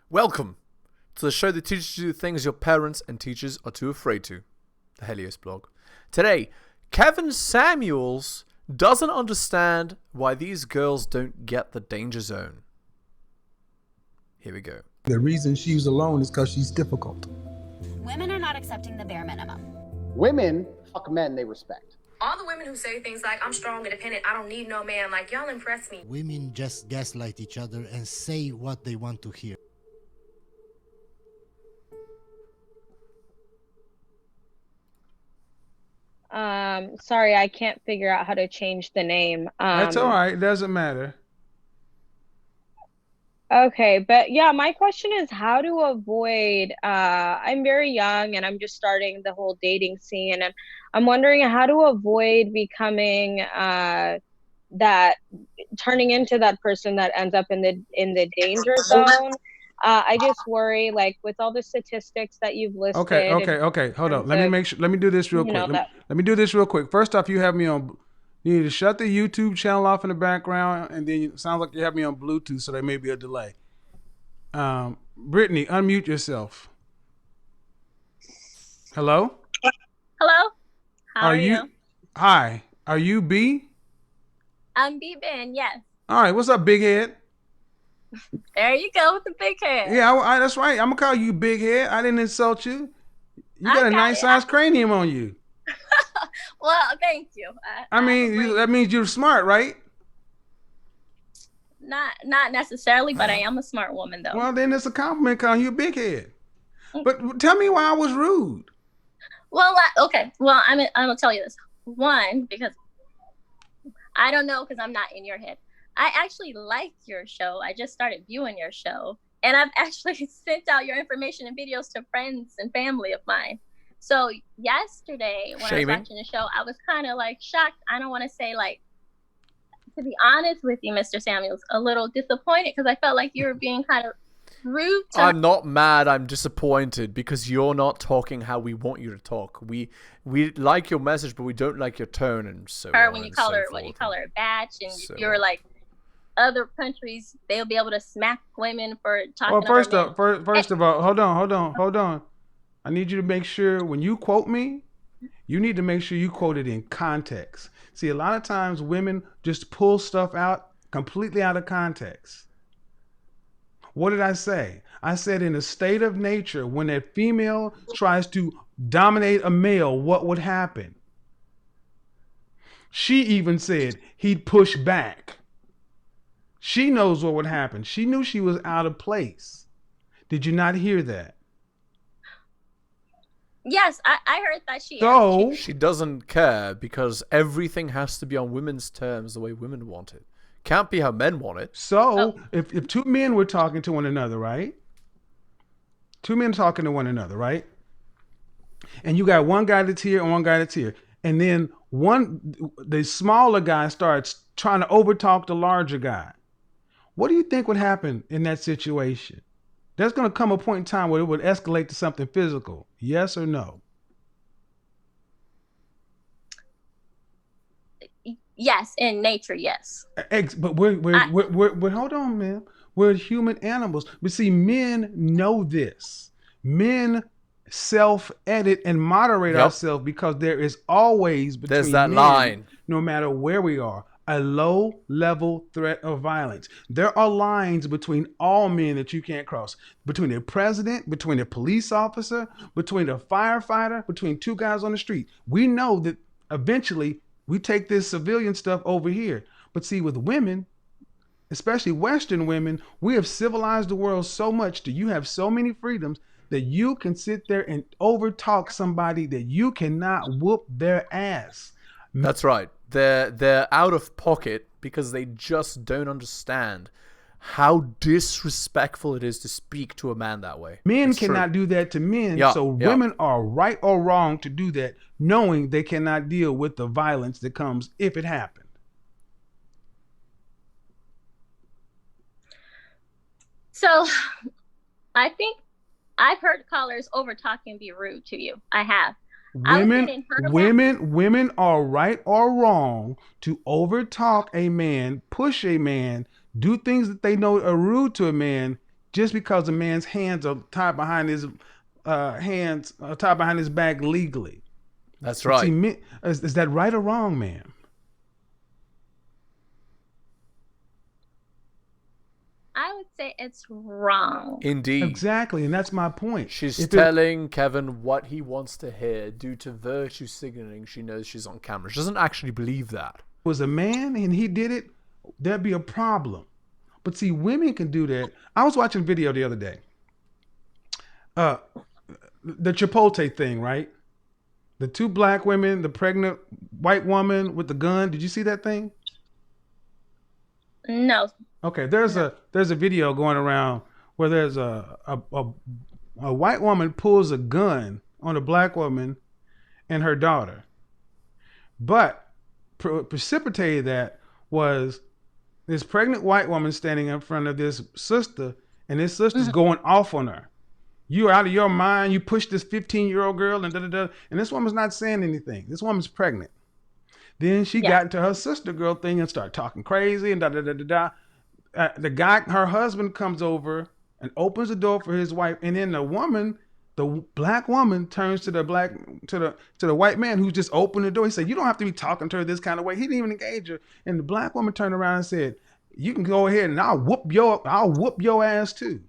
Welcome to the show that teaches you the things your parents and teachers are too afraid to, the Helios blog. Today, Kevin Samuels doesn't understand why these girls don't get the danger zone. Here we go. The reason she's alone is because she's difficult. Women are not accepting the bare minimum. Women fuck men they respect. All the women who say things like, I'm strong, independent, I don't need no man, like, y'all impress me. Women just gaslight each other and say what they want to hear. Sorry, I can't figure out how to change the name. That's all right. It doesn't matter. Okay, but yeah, my question is how to avoid, I'm very young and I'm just starting the whole dating scene, and I'm wondering how to avoid becoming turning into that person that ends up in the danger zone. I just worry, like, with all the statistics that you've listed. Okay. Hold on. Let me do this real quick. Let me do this real quick. First off, you have me on. You need to shut the YouTube channel off in the background, and then it sounds like you have me on Bluetooth, so there may be a delay. Brittany, unmute yourself. Hello? Hello? How are you? Hi. Are you B? I'm B-Ben, yes. All right. What's up, big head? There you go with the big head. Yeah, that's right. I'm going to call you big head. I didn't insult you. You got a nice size cranium on you. Well, thank you. That means you're smart, right? Not necessarily, but I am a smart woman, though. Well, then it's a compliment calling you a big head. But tell me why I was rude. Well, okay. Well, I'm gonna tell you this. One, because I don't know, because I'm not in your head. I actually like your show. I just started viewing your show, and I've actually sent out your information and videos to friends and family of mine. So yesterday, when I was watching the show, I was kind of like shocked. I don't want to say, like, to be honest with you, Mr. Samuels, a little disappointed because I felt like you were being kind of rude to I'm not mad. I'm disappointed because you're not talking how we want you to talk. We like your message, but we don't like your tone and so her on when you and call so her forth. what you call her a batch, and So you're like, other countries they'll be able to smack women for talking. Well, first of all, hold on. I need you to make sure when you quote me, you need to make sure you quote it in context. See, a lot of times women just pull stuff out completely out of context. What did I say? I said in a state of nature, when a female tries to dominate a male, what would happen? She even said he'd push back. She knows what would happen. She knew she was out of place. Did you not hear that? Yes, I heard that she doesn't care because everything has to be on women's terms the way women want it. Can't be how men want it. So if two men were talking to one another, right? Two men talking to one another, right? And you got one guy that's here and one guy that's here. And then the smaller guy starts trying to overtalk the larger guy. What do you think would happen in that situation? There's going to come a point in time where it would escalate to something physical. Yes or no? Yes, in nature, yes. But we're hold on, man. We're human animals. But see, men know this. Men self-edit and moderate ourselves because there is always between there's that men, line. no matter where we are, a low-level threat of violence. There are lines between all men that you can't cross. Between a president, between a police officer, between a firefighter, between two guys on the street. We know that eventually we take this civilian stuff over here. But see, with women, especially Western women, we have civilized the world so much that you have so many freedoms that you can sit there and overtalk somebody that you cannot whoop their ass. That's right. They're out of pocket because they just don't understand how disrespectful it is to speak to a man that way. Men cannot do that to men, so women are right or wrong to do that, knowing they cannot deal with the violence that comes if it happened. So, I think I've heard callers over talking be rude to you. I have. Women are right or wrong to overtalk a man, push a man, do things that they know are rude to a man just because a man's hands are tied behind his tied behind his back legally. That's But right. see, is that right or wrong, ma'am? I would say it's wrong. Indeed. Exactly, and that's my point. She's telling Kevin what he wants to hear due to virtue signaling. She knows she's on camera. She doesn't actually believe that. Was a man and he did it, there'd be a problem. But see, women can do that. I was watching a video the other day. The Chipotle thing, right? The 2 black women, the pregnant white woman with the gun. Did you see that thing? No. Okay, there's a video going around where there's a white woman pulls a gun on a black woman and her daughter. But precipitated that was this pregnant white woman standing in front of this sister, and this sister's going off on her. You're out of your mind. You pushed this 15-year-old girl and da-da-da. And this woman's not saying anything. This woman's pregnant. Then she got into her sister girl thing and started talking crazy and da-da-da-da-da. The guy, her husband, comes over and opens the door for his wife. And then the black woman turns to the white man who just opened the door. He said, you don't have to be talking to her this kind of way. He didn't even engage her. And the black woman turned around and said, you can go ahead and I'll whoop your ass too.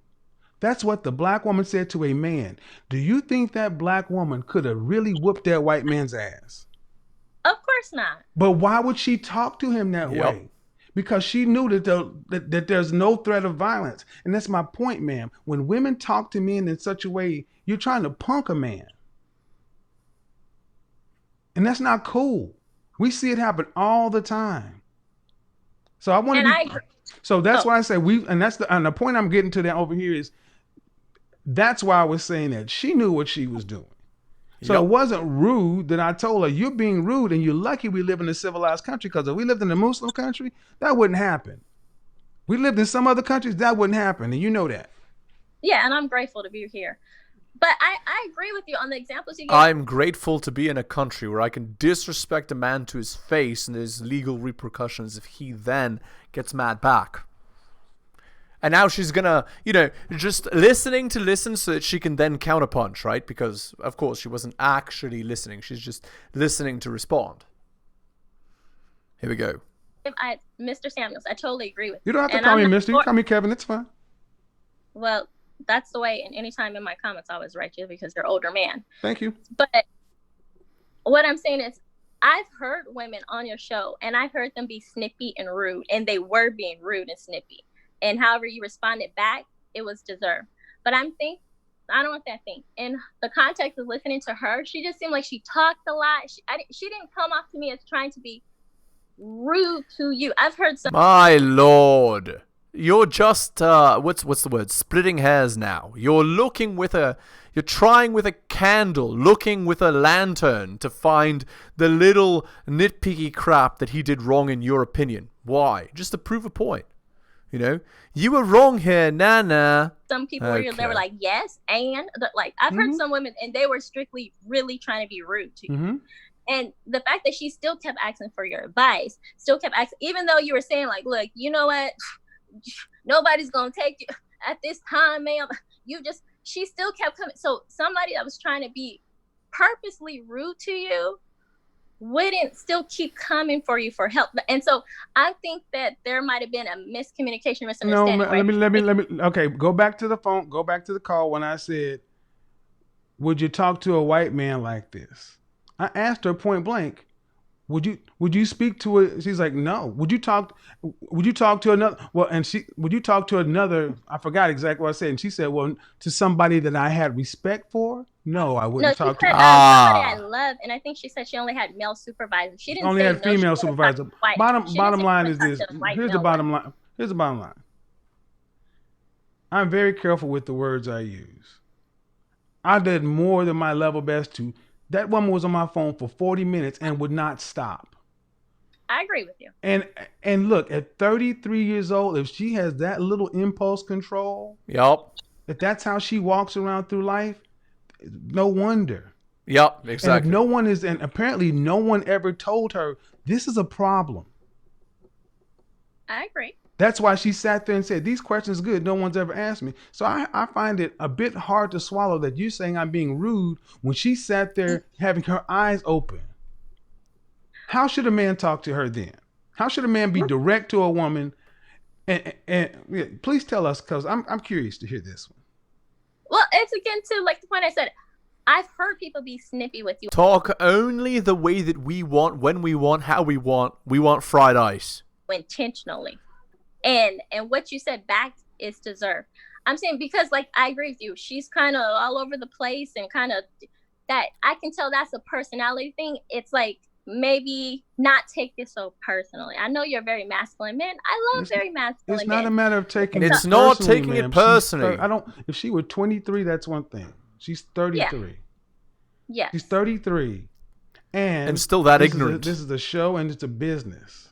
That's what the black woman said to a man. Do you think that black woman could have really whooped that white man's ass? Of course not. But why would she talk to him that way? Because she knew that there's no threat of violence. And that's my point, ma'am. When women talk to men in such a way, you're trying to punk a man. And that's not cool. We see it happen all the time. So I want to So that's why I say and the point I'm getting to that over here is that's why I was saying that she knew what she was doing. So it wasn't rude that I told her, you're being rude and you're lucky we live in a civilized country, because if we lived in a Muslim country, that wouldn't happen. We lived in some other countries, that wouldn't happen. And you know that. Yeah, and I'm grateful to be here. But I agree with you on the examples you gave. I'm grateful to be in a country where I can disrespect a man to his face and there's legal repercussions if he then gets mad back. And now she's gonna, just listening to listen so that she can then counterpunch, right? Because, of course, she wasn't actually listening. She's just listening to respond. Here we go. Mr. Samuels, I totally agree with you. You don't have to call me Mr. You call me Kevin. It's fine. Well, that's the way. And anytime in my comments, I always write you because you're an older man. Thank you. But what I'm saying is, I've heard women on your show, and I've heard them be snippy and rude, and they were being rude and snippy. And however you responded back, it was deserved. But I don't want that thing. In the context of listening to her, she just seemed like she talked a lot. She didn't come off to me as trying to be rude to you. I've heard some. My lord, you're just what's the word? Splitting hairs now. You're trying with a candle, looking with a lantern to find the little nitpicky crap that he did wrong in your opinion. Why? Just to prove a point. You were wrong here, nah. Some people they were like, yes, and like I've heard some women, and they were strictly really trying to be rude to you. And the fact that she still kept asking for your advice, still kept asking, even though you were saying like, look, you know what, nobody's gonna take you at this time, ma'am. She still kept coming. So somebody that was trying to be purposely rude to you wouldn't still keep coming for you for help. And so I think that there might have been a miscommunication, misunderstanding. No, let me. Okay, go back to the phone. Go back to the call when I said, "Would you talk to a white man like this?" I asked her point blank, "Would you speak to a?" She's like, "No." Would you talk to another? Well, and would you talk to another? I forgot exactly what I said, and she said, "Well, to somebody that I had respect for." No, I wouldn't talk to. Somebody I love, and I think she said she only had male supervisors. She didn't only say had female supervisors. Bottom line is this. Here's the bottom line. Here's the bottom line. I'm very careful with the words I use. I did more than my level best to. That woman was on my phone for 40 minutes and would not stop. I agree with you. And look, at 33 years old, if she has that little impulse control, if that's how she walks around through life, no wonder. Exactly. And if no one is, and apparently no one ever told her this is a problem. I agree. That's why she sat there and said, these questions are good. No one's ever asked me. So I find it a bit hard to swallow that you're saying I'm being rude when she sat there having her eyes open. How should a man talk to her then? How should a man be direct to a woman? And yeah, please tell us, because I'm curious to hear this one. Well, it's again to like the point I said. I've heard people be snippy with you. Talk only the way that we want, when we want, how we want. We want fried ice. Intentionally. And what you said back is deserved. I'm saying because like I agree with you. She's kind of all over the place and kind of that I can tell that's a personality thing. It's like maybe not take this so personally. I know you're a very masculine man. I love very masculine. It's not a matter of taking it's it not personally, taking ma'am. it personally. I don't. If she were 23, that's one thing. She's 33. Yeah. She's 33, and still that ignorant. This is a show and it's a business.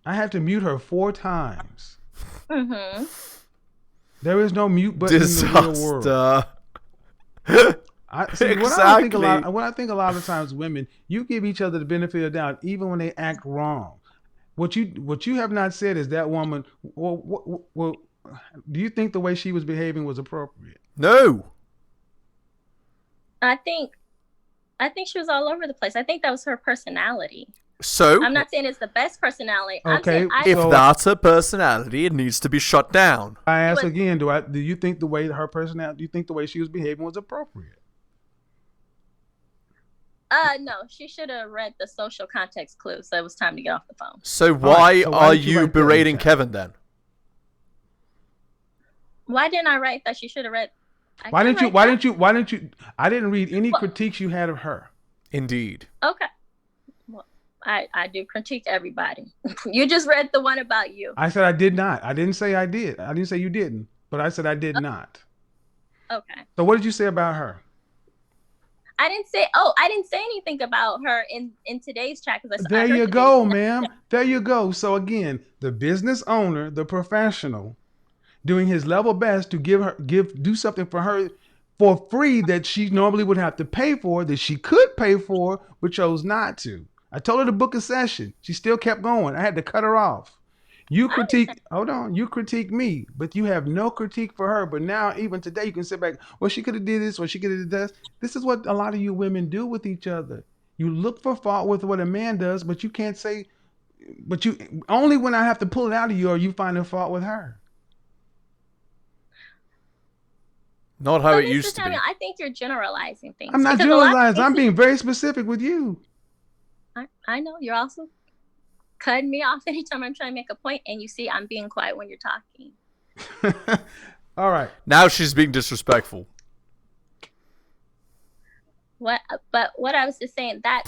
I had to mute her 4 times. Mm-hmm. There is no mute button in the real world. Exactly. What I think a lot of times women, you give each other the benefit of the doubt even when they act wrong. What you have not said is that woman. Well, do you think the way she was behaving was appropriate? No. I think she was all over the place. I think that was her personality. So I'm not saying it's the best personality. Okay, if that's her personality, it needs to be shut down. I ask again, do you think the way her personality, do you think the way she was behaving was appropriate? No, she should have read the social context clue, so it was time to get off the phone. So why are you berating Kevin then? Why didn't I write that she should have read? Why didn't you? I didn't read any critiques you had of her. Indeed. Okay. Well, I do critique everybody. You just read the one about you. I said I did not. I didn't say I did. I didn't say you didn't, but I said I did not. Okay. So what did you say about her? I didn't say anything about her in today's chat because There you go, ma'am. There you go. So again, the business owner, the professional, doing his level best to do something for her for free that she normally would have to pay for, that she could pay for, but chose not to. I told her to book a session. She still kept going. I had to cut her off. You critique me, but you have no critique for her. But now, even today, you can sit back, well, she could have did this, or she could have did this. This is what a lot of you women do with each other. You look for fault with what a man does, but you can't say, but you only when I have to pull it out of you are you finding fault with her. Not how it used to be. I think you're generalizing things. I'm not generalizing. I'm being very specific with you. I know. You're also cutting me off anytime I'm trying to make a point, and you see I'm being quiet when you're talking. All right. Now she's being disrespectful. But what I was just saying that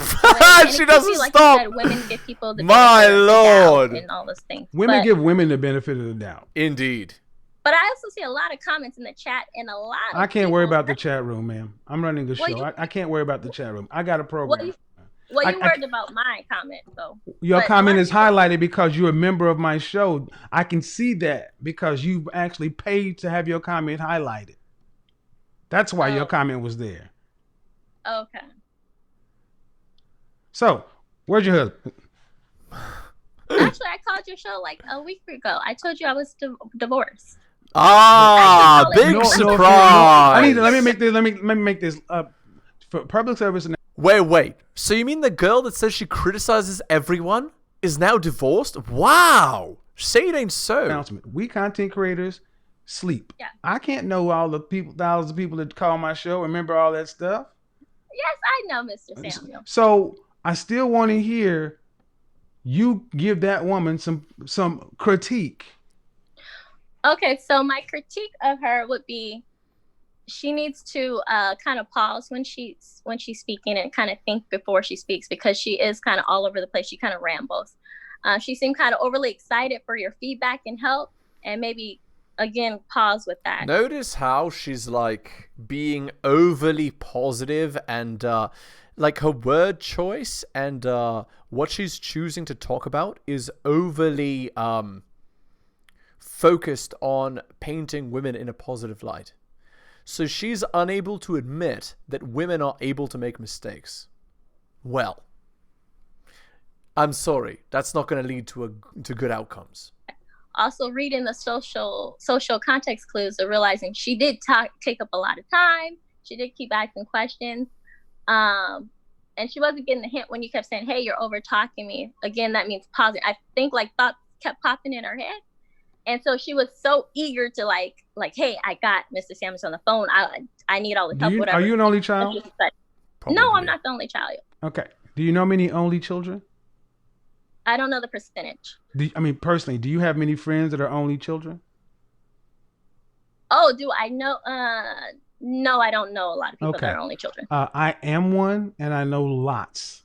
she doesn't stop. Said, women give people the My Lord, and all those things. Women give women the benefit of the doubt. Indeed. But I also see a lot of comments in the chat and a lot of I can't worry about the chat room, ma'am. I'm running the show. I can't worry about the chat room. I got a program. Well, you worried about my comment, though. Your comment is highlighted because you're a member of my show. I can see that because you actually paid to have your comment highlighted. That's why your comment was there. Okay. So, where's your husband? Actually, I called your show like a week ago. I told you I was divorced. Ah, big surprise! Let me make this for public service. Wait. So you mean the girl that says she criticizes everyone is now divorced? Wow. Say it ain't so. Announcement. We content creators sleep. Yeah. I can't know all the people, thousands of people that call my show, remember all that stuff. Yes, I know, Mr. Samuel. So I still want to hear you give that woman some critique. Okay, so my critique of her would be she needs to kind of pause when she's speaking and kind of think before she speaks, because she is kind of all over the place. She kind of rambles. She seemed kind of overly excited for your feedback and help, and maybe again pause with that. Notice how she's like being overly positive and like her word choice and what she's choosing to talk about is overly focused on painting women in a positive light. So she's unable to admit that women are able to make mistakes. Well, I'm sorry, that's not going to lead to good outcomes. also reading the social context clues of realizing she did take up a lot of time. She did keep asking questions. And she wasn't getting the hint when you kept saying, hey, you're over talking me. Again, that means pausing. I think like thoughts kept popping in her head. And so she was so eager to like, hey, I got Mr. Samuels on the phone. I need all the help, whatever. Are you an only child? No, I'm not the only child. Okay. Do you know many only children? I don't know the percentage. Personally, do you have many friends that are only children? Oh, do I know? No, I don't know a lot of people that are only children. I am one, and I know lots.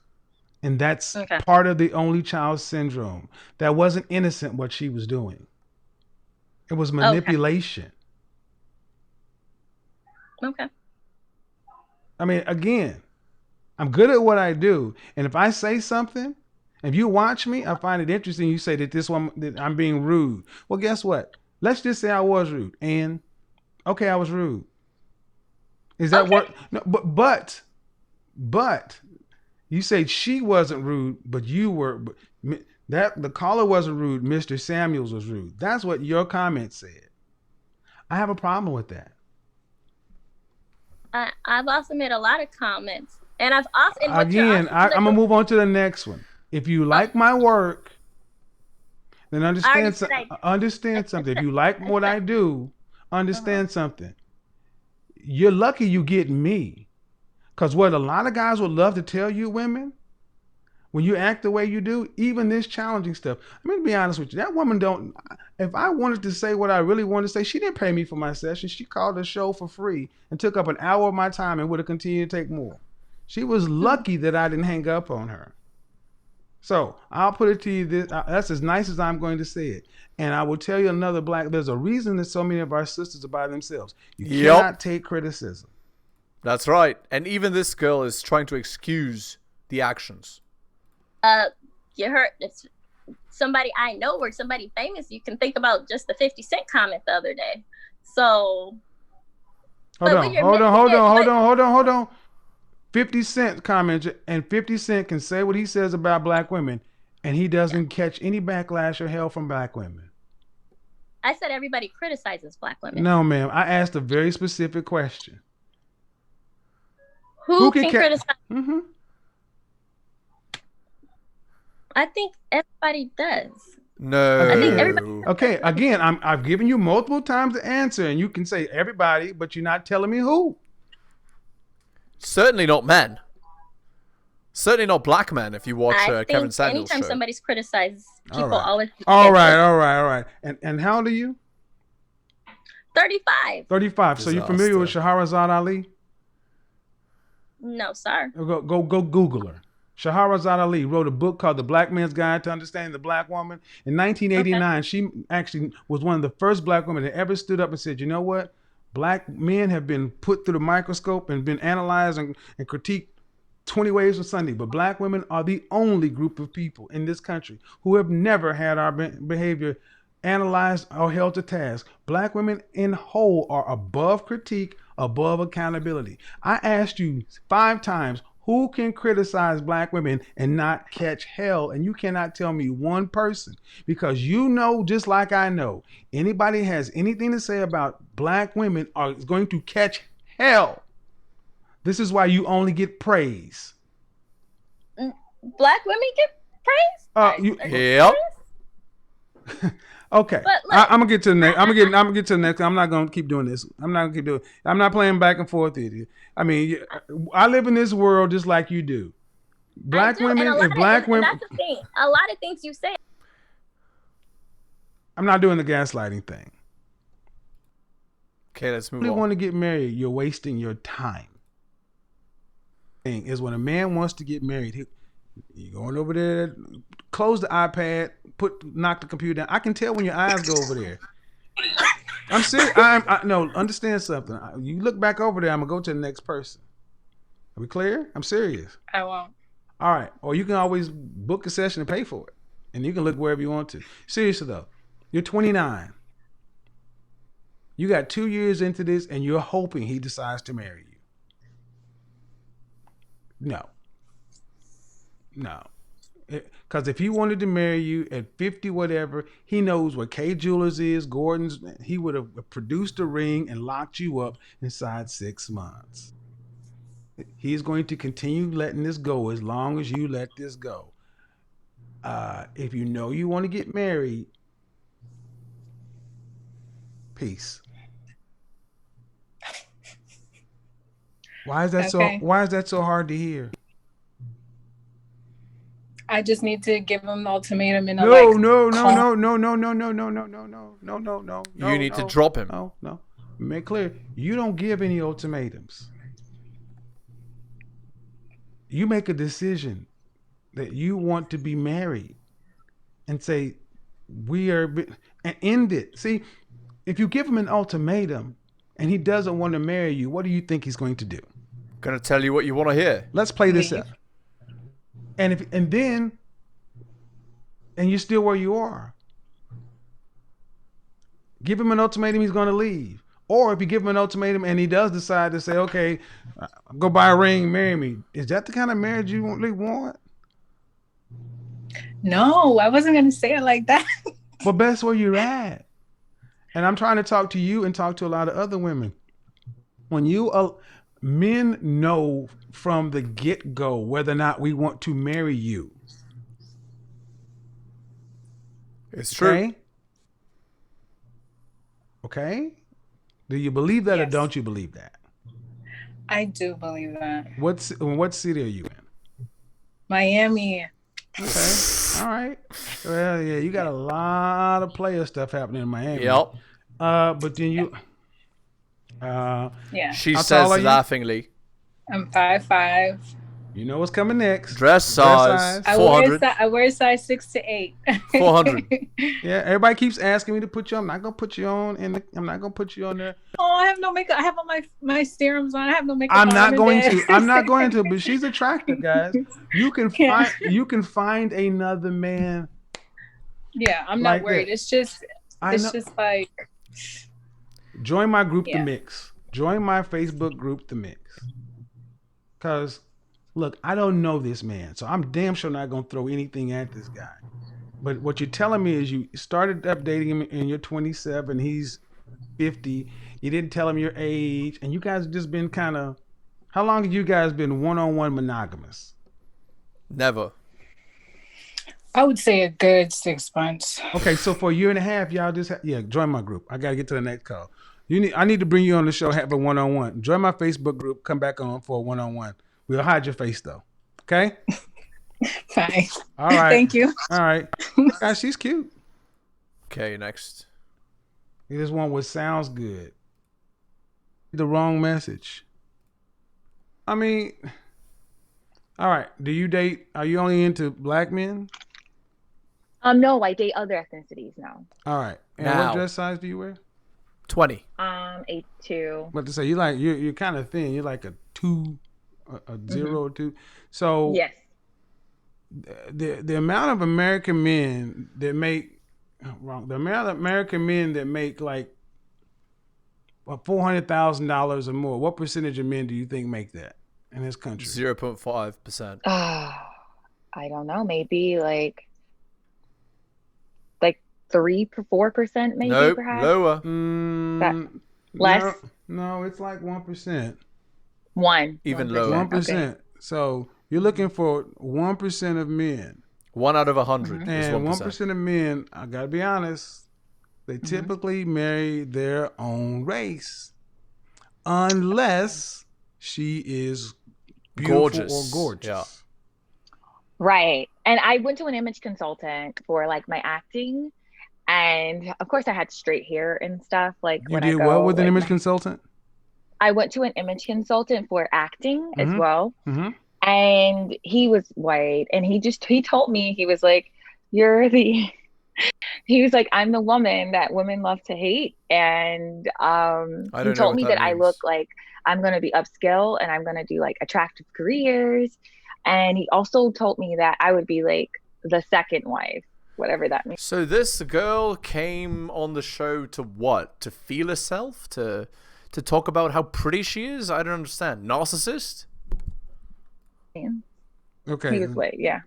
And that's Okay. part of the only child syndrome. That wasn't innocent what she was doing. It was manipulation. Okay. I mean, again, I'm good at what I do. And if I say something, if you watch me, I find it interesting. You say that I'm being rude. Well, guess what? Let's just say I was rude. And okay, I was rude. Is that what? No, but you say she wasn't rude, but you were. That the caller wasn't rude. Mr. Samuels was rude. That's what your comment said. I have a problem with that. I've also made a lot of comments, and I've also I'm gonna move on to the next one. If you like my work, then understand something. If you like what I do, understand something. You're lucky you get me, because what a lot of guys would love to tell you, women, when you act the way you do, even this challenging stuff. I'm going to be honest with you. That woman if I wanted to say what I really wanted to say, she didn't pay me for my session. She called the show for free and took up an hour of my time and would have continued to take more. She was lucky that I didn't hang up on her. So I'll put it to you this, that's as nice as I'm going to say it. And I will tell you there's a reason that so many of our sisters are by themselves. You cannot take criticism. That's right. And even this girl is trying to excuse the actions. You heard it's somebody I know or somebody famous. You can think about just the 50 Cent comment the other day. So hold on. 50 Cent comments, and 50 Cent can say what he says about black women, and he doesn't catch any backlash or hell from black women. I said everybody criticizes black women. No, ma'am. I asked a very specific question. Who can criticize? Mm-hmm. I think everybody does. No. I think everybody. Okay, again, I've given you multiple times to answer, and you can say everybody, but you're not telling me who. Certainly not men. Certainly not black men. If you watch Kevin Samuels' anytime show. somebody's criticized, people always. All right. And how old are you? 35. 35. So you're familiar with Shahrazad Ali? No, sir. Go Google her. Shahrazad Ali wrote a book called The Black Man's Guide to Understanding the Black Woman. In 1989, she actually was one of the first black women that ever stood up and said, you know what? Black men have been put through the microscope and been analyzed and critiqued 20 ways of Sunday. But black women are the only group of people in this country who have never had our behavior analyzed or held to task. Black women in whole are above critique, above accountability. I asked you 5 times, who can criticize black women and not catch hell? And you cannot tell me one person, because you know, just like I know, anybody has anything to say about black women is going to catch hell. This is why you only get praise. Black women get praise? Yep. Okay, I'm gonna get to the next. I'm gonna get to the next. I'm not gonna keep doing this. I'm not gonna keep doing. I'm not playing back and forth with you. I mean, I live in this world just like you do. Black women, if black women. That's the thing. A lot of things you say. I'm not doing the gaslighting thing. Okay, let's move If you on. want to get married, you're wasting your time. Thing is, when a man wants to get married, you're going over there, close the iPad, knock the computer down. I can tell when your eyes go over there. I'm serious. No, understand something. You look back over there, I'm going to go to the next person. Are we clear? I'm serious. I won't. All right. Or you can always book a session and pay for it. And you can look wherever you want to. Seriously, though. You're 29. You got 2 years into this, and you're hoping he decides to marry you. No. Because if he wanted to marry you at 50, whatever, he knows what K Jewelers is, Gordon's. He would have produced a ring and locked you up inside 6 months. He's going to continue letting this go as long as you let this go. If you know you want to get married, peace. Why is that so hard to hear? I just need to give him the ultimatum in a No. You need to drop him. No. Make clear, you don't give any ultimatums. You make a decision that you want to be married and say, and end it. See, if you give him an ultimatum and he doesn't want to marry you, what do you think he's going to do? Gonna tell you what you want to hear. Let's play this out. And you're still where you are. Give him an ultimatum, he's going to leave. Or if you give him an ultimatum and he does decide to say, okay, go buy a ring, marry me. Is that the kind of marriage you really want? No, I wasn't going to say it like that. Well, that's where you're at. And I'm trying to talk to you and talk to a lot of other women. When men know from the get-go whether or not we want to marry you. It's true. Okay? Do you believe that Yes. or don't you believe that? I do believe that. What city are you in? Miami. Okay. All right. Well, yeah, you got a lot of player stuff happening in Miami. Yep. But then you... Yeah. She How says tall are you? laughingly. I'm 5'5". You know what's coming next. Dress size, 400. I wear size 6 to 8. 400. Yeah, everybody keeps asking me to put you on. I'm not gonna put you on, and I'm not gonna put you on there. Oh, I have no makeup. I have all my serums on. I have no makeup I'm on. not going in to. bed. I'm not going to. But she's attractive, guys. You can Yeah. find. You can find another man. Yeah, I'm Like not worried. that. It's just like. Join my group, Yeah. The Mix. Join my Facebook group, The Mix. Cause, look, I don't know this man, so I'm damn sure not gonna throw anything at this guy. But what you're telling me is you started updating him and you're 27, he's 50. You didn't tell him your age, and you guys have just been kind of. How long have you guys been one-on-one monogamous? Never. I would say a good 6 months. Okay, so for a year and a half, y'all just join my group. I gotta get to the next call. I need to bring you on the show, have a one-on-one. Join my Facebook group. Come back on for a one-on-one. We'll hide your face though. Okay. Fine. All right. Thank you. All right. Guys, she's cute. Okay, next. This one was sounds good. The wrong message. I mean, all right. Do you date? Are you only into black men? No, I date other ethnicities now. All right. And Now. what dress size do you wear? 20. 8'2". What to say? You're kind of thin. You're like a 2, a 0 or 2. So Yes. the amount of American men that make the amount of American men that make like $400,000 or more. What percentage of men do you think make that in this country? 0.5%. I don't know. Maybe like 3-4%, maybe Nope, perhaps. lower. Less? No, it's like 1%. Even 1%. lower. 1%. Okay. So you're looking for 1% of men. 1 out of 100 is And 1%. 1% of men, I gotta be honest, they typically marry their own race. Unless she is beautiful Gorgeous. or gorgeous. Yeah. Right. And I went to an image consultant for like my acting. And of course I had straight hair and stuff. Like You when did I go, well with an like, image consultant? I went to an image consultant for acting as well. Mm-hmm. And he was white, and he told me, he was like, he was like, I'm the woman that women love to hate. And he told me that I look like I'm going to be upscale and I'm going to do like attractive careers. And he also told me that I would be like the second wife, whatever that means. So this girl came on the show to what? To feel herself? To talk about how pretty she is? I don't understand. Narcissist? Yeah. Okay. He was white, yeah.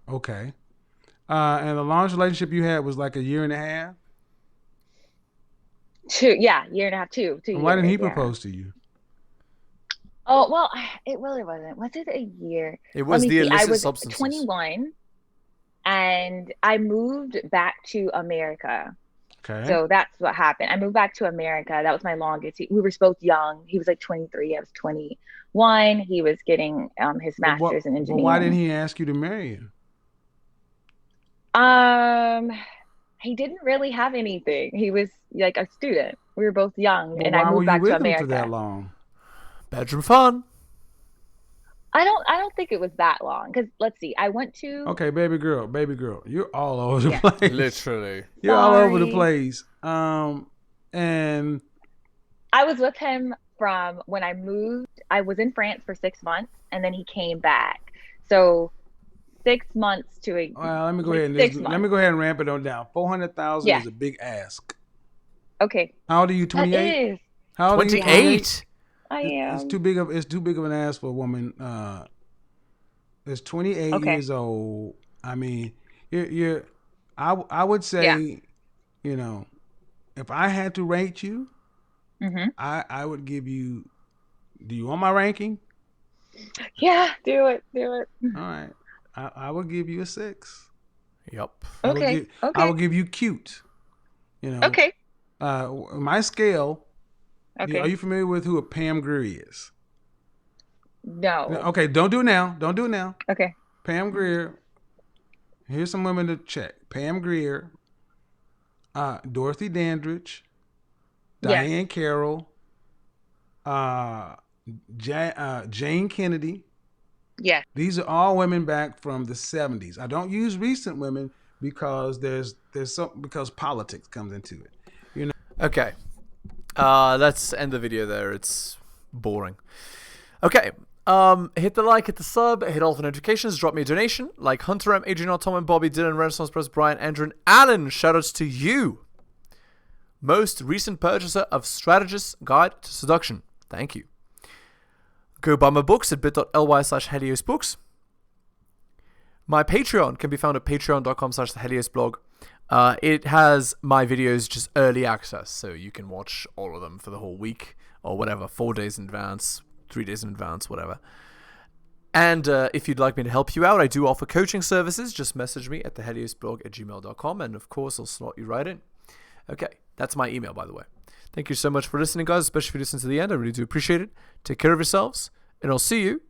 Okay. And the longest relationship you had was like a year and a half? Year and a half, two And why didn't he years, yeah. propose to you? Oh, well, it really wasn't. Was it a year? It was the illicit I was substances. 21 and I moved back to America. Okay. So that's what happened. I moved back to America. That was my longest. We were both young. He was like 23. I was 21. He was getting his master's in engineering. But why didn't he ask you to marry you? He didn't really have anything. He was like a student. We were both young, and I moved back to America. Why were you with him for that long? Bedroom fun. I don't think it was that long. Because let's see, I went to. Okay, baby girl, you're all over the place. Literally, you're all over the place. And I was with him from when I moved. I was in France for 6 months, and then he came back. So 6 months to a. Well, let me go ahead and ramp it on down. 400,000 is a big ask. Okay. How old are you? 28. That is. How old 28? I am. It's too big of an ask for a woman. It's 28 years old. I mean, I would say, you know, if I had to rate you, I would give you. Do you want my ranking? Yeah, do it. All right, I will give you a 6. Yep. Okay. I will give you cute. You know. Okay. My scale. Okay. Are you familiar with who a Pam Grier is? No. Okay, don't do it now. Okay. Pam Grier. Here's some women to check. Pam Grier, Dorothy Dandridge, Diane Carroll, Jane Kennedy. Yeah. These are all women back from the 70s. I don't use recent women because because politics comes into it. You know. Okay. Let's end the video there. It's boring. Okay. Hit the like, hit the sub, hit all the notifications, drop me a donation. Like Hunter M, Adrian, Tom, and Bobby, Dylan, Renaissance Press, Brian, Andrew, and Alan. Shoutouts to you. Most recent purchaser of Strategist's Guide to Seduction. Thank you. Go buy my books at bit.ly/heliosbooks. My Patreon can be found at patreon.com/theheliosblog. It has my videos just early access, so you can watch all of them for the whole week or whatever, 4 days in advance, 3 days in advance, whatever. And if you'd like me to help you out, I do offer coaching services. Just message me at theheliosblog@gmail.com, and of course, I'll slot you right in. Okay, that's my email, by the way. Thank you so much for listening, guys, especially if you listen to the end. I really do appreciate it. Take care of yourselves, and I'll see you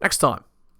next time.